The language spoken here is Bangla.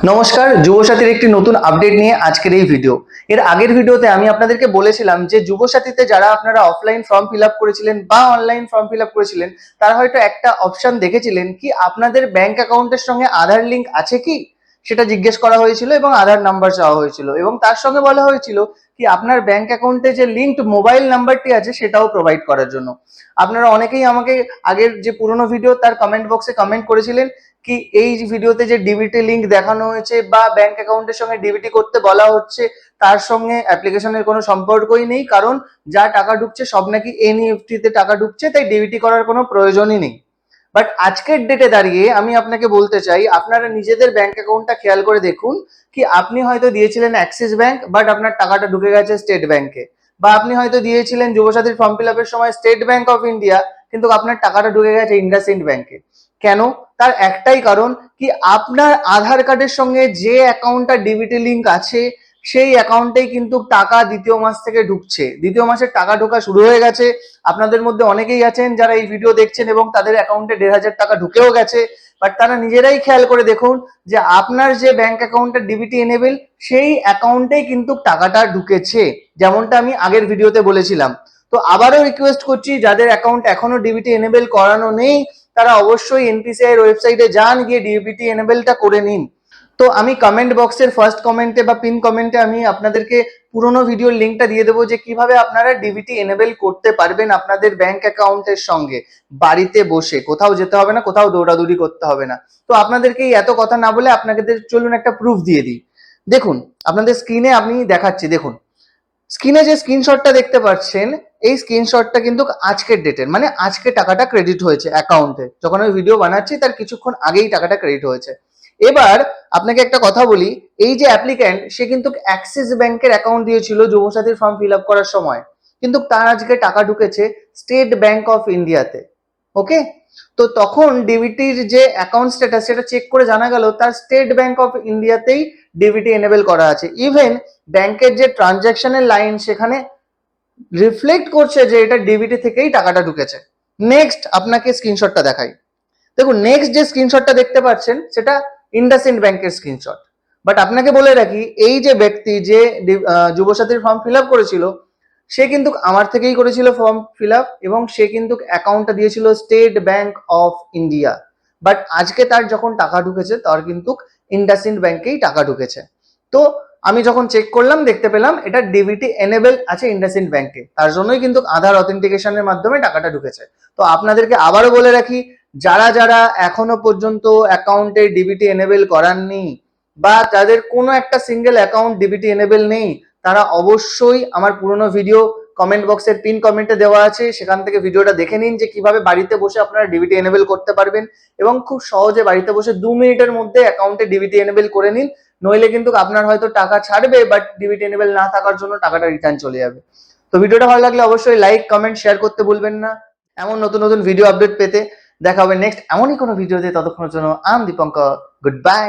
নমস্কার, যুবসাথীর একটি নতুন আপডেট নিয়ে আজকের এই ভিডিও। এর আগের ভিডিওতে আমি আপনাদেরকে বলেছিলাম যে যুবসাথীতে যারা আপনারা অফলাইন ফর্ম ফিল আপ করেছিলেন বা অনলাইন ফর্ম ফিল আপ করেছিলেন, তারা হয়তো একটা অপশন দেখেছিলেন কি আপনাদের ব্যাংক অ্যাকাউন্টের সঙ্গে আধার লিঙ্ক আছে কি, সেটা জিজ্ঞেস করা হয়েছিল এবং আধার নাম্বার চাওয়া হয়েছিল এবং তার সঙ্গে বলা হয়েছিল কি আপনার ব্যাংক অ্যাকাউন্টে যে লিঙ্কড মোবাইল নাম্বারটি আছে সেটাও প্রোভাইড করার জন্য। আপনারা অনেকেই আমাকে আগের যে পুরোনো ভিডিও তার কমেন্ট বক্সে কমেন্ট করেছিলেন কি এই ভিডিওতে যে ডিবিটি লিংক দেখানো হয়েছে বা ব্যাংক অ্যাকাউন্টের সঙ্গে ডিবিটি করতে বলা হচ্ছে তার সঙ্গে অ্যাপ্লিকেশনের কোনো সম্পর্কই নেই, কারণ যা টাকা ঢুকছে সব নাকি এনইএফটি তে টাকা ঢুকছে, তাই ডিবিটি করার কোনো প্রয়োজনই নেই। বাট আজকের ডেটে দাঁড়িয়ে আমি আপনাকে বলতে চাই আপনারা নিজেদের ব্যাংক অ্যাকাউন্টটা খেয়াল করে দেখুন কি আপনি হয়তো দিয়েছিলেন অ্যাক্সিস ব্যাংক বাট আপনার টাকাটা ঢুকে গেছে স্টেট ব্যাংকে, বা আপনি হয়তো দিয়েছিলেন যুবসাথীর ফর্ম ফিল আপের সময় স্টেট ব্যাংক অফ ইন্ডিয়া কিন্তু আপনার টাকাটা ঢুকে গেছে ইন্ডাসইন্ড ব্যাংকে। কেন? তার একটাই কারণ কি আপনার আধার কার্ডের সঙ্গে যে অ্যাকাউন্টটা ডিবিটি লিংক আছে সেই অ্যাকাউন্টেই কিন্তু টাকা দ্বিতীয় মাস থেকে ঢুকছে, দ্বিতীয় মাসের টাকা ঢোকা শুরু হয়ে গেছে। আপনাদের মধ্যে অনেকেই আছেন যারা এই ভিডিও দেখছেন এবং তাদের অ্যাকাউন্টে 1,500 টাকা ঢুকেও গেছে, বাট তারা নিজেরাই খেয়াল করে দেখুন যে আপনার যে ব্যাংক অ্যাকাউন্টটা ডিবিটি এনেবেল সেই অ্যাকাউন্টেই কিন্তু টাকাটা ঢুকেছে, যেমনটা আমি আগের ভিডিওতে বলেছিলাম। তো আবারও রিকোয়েস্ট করছি যাদের অ্যাকাউন্ট এখনো ডিবিটি এনেবেল করানো নেই তারা অবশ্যই এনপিসিআই এর ওয়েবসাইটে যান, গিয়ে ডিবিটি এনেবেলটা করে নিন। তো আমি কমেন্ট বক্সের ফার্স্ট কমেন্টে বা পিন কমেন্টে আমি আপনাদেরকে পুরোনো ভিডিওর লিঙ্কটা দিয়ে দেবো যে কিভাবে আপনারা ডিবিটি এনেবেল করতে পারবেন আপনাদের ব্যাংক অ্যাকাউন্টের সঙ্গে বাড়িতে বসে, কোথাও যেতে হবে না, কোথাও দৌড়াদৌড়ি করতে হবে না। তো আপনাদেরকে এত কথা না বলে আপনাদের চলুন একটা প্রুফ দিয়ে দিই। দেখুন আপনাদের স্ক্রিনে আমি দেখাচ্ছি, দেখুন স্ক্রিনে যে স্ক্রিনশটটা দেখতে পাচ্ছেন এই স্ক্রিনশটটা কিন্তু আজকের ডেটের, মানে আজকে টাকাটা ক্রেডিট হয়েছে অ্যাকাউন্টে, যখন আমি ভিডিও বানাচ্ছি তার কিছুক্ষণ আগেই টাকাটা ক্রেডিট হয়েছে। এবার আপনাকে একটা কথা বলি, এই যে অ্যাপ্লিক্যান্ট সে কিন্তু অ্যাক্সিস ব্যাংকের অ্যাকাউন্ট দিয়েছিল যুবসাথীর ফর্ম ফিল আপ করার সময়, কিন্তু তার আজকে টাকা ঢুকেছে স্টেট ব্যাংক অফ ইন্ডিয়াতে। ওকে, তো তখন ডিবিটির যে অ্যাকাউন্ট স্ট্যাটাস সেটা চেক করে জানা গেল তার স্টেট ব্যাংক অফ ইন্ডিয়াতেই ডিবিটি এনেবল করা আছে। ইভেন ব্যাংকের যে ট্রানজ্যাকশনের লাইন সেখানে রিফ্লেক্ট করছে যে এটা ডিবিটি থেকেই টাকাটা ঢুকেছে। নেক্সট আপনাকে স্ক্রিনশটটা দেখাই। দেখুন নেক্সট যে স্ক্রিনশটটা দেখতে পাচ্ছেন সেটা ইন্ডাসইন্ড ব্যাংকের স্ক্রিনশট। বাট আপনাকে বলে রাখি এই যে ব্যক্তি যে যুবসাথীর ফর্ম ফিল আপ করেছিল সে কিন্তু আমার থেকেই করেছিল ফর্ম ফিল আপ এবং সে কিন্তু অ্যাকাউন্টটা দিয়েছিল state Bank of India. But আজকে তার যখন টাকা ঢুকেছে তার কিন্তু ইন্ডাসইন্ড ব্যাংকেই টাকা ঢুকেছে। তো আমি যখন চেক করলাম দেখতে পেলাম এটা ডিবিটি এনেবল আছে ইন্ডাসইন্ড ব্যাংকে, তার জন্যই কিন্তু আধার অথেন্টিকেশনের মাধ্যমে টাকাটা ঢুকেছে। তো আপনাদেরকে আবারও বলে রাখি যারা যারা এখনো পর্যন্ত অ্যাকাউন্টে ডিবিটি এনেবল করাননি বা যাদের কোনো একটা সিঙ্গেল অ্যাকাউন্ট ডিবিটি এনেবল নেই তারা অবশ্যই আমার পুরোনো ভিডিও কমেন্ট বক্সের পিন কমেন্টে দেওয়া আছে, সেখান থেকে ভিডিওটা দেখে নিন যে কিভাবে বাড়িতে বসে আপনারা ডিবিটি এনেবল করতে পারবেন এবং খুব সহজে বাড়িতে বসে 2 মিনিটের মধ্যে অ্যাকাউন্টে ডিবিটি এনেবল করে নিন। নইলে কিন্তু আপনার হয়তো টাকা ছাড়বে বাট ডিবিটি এনেবল না থাকার জন্য টাকাটা রিটার্ন চলে যাবে। তো ভিডিওটা ভালো লাগলে অবশ্যই লাইক কমেন্ট শেয়ার করতে ভুলবেন না। এমন নতুন নতুন ভিডিও আপডেট পেতে দেখা হবে নেক্সট এমনই কোনো ভিডিওতে, ততক্ষণের জন্য আম দীপঙ্কর, গুড বাই।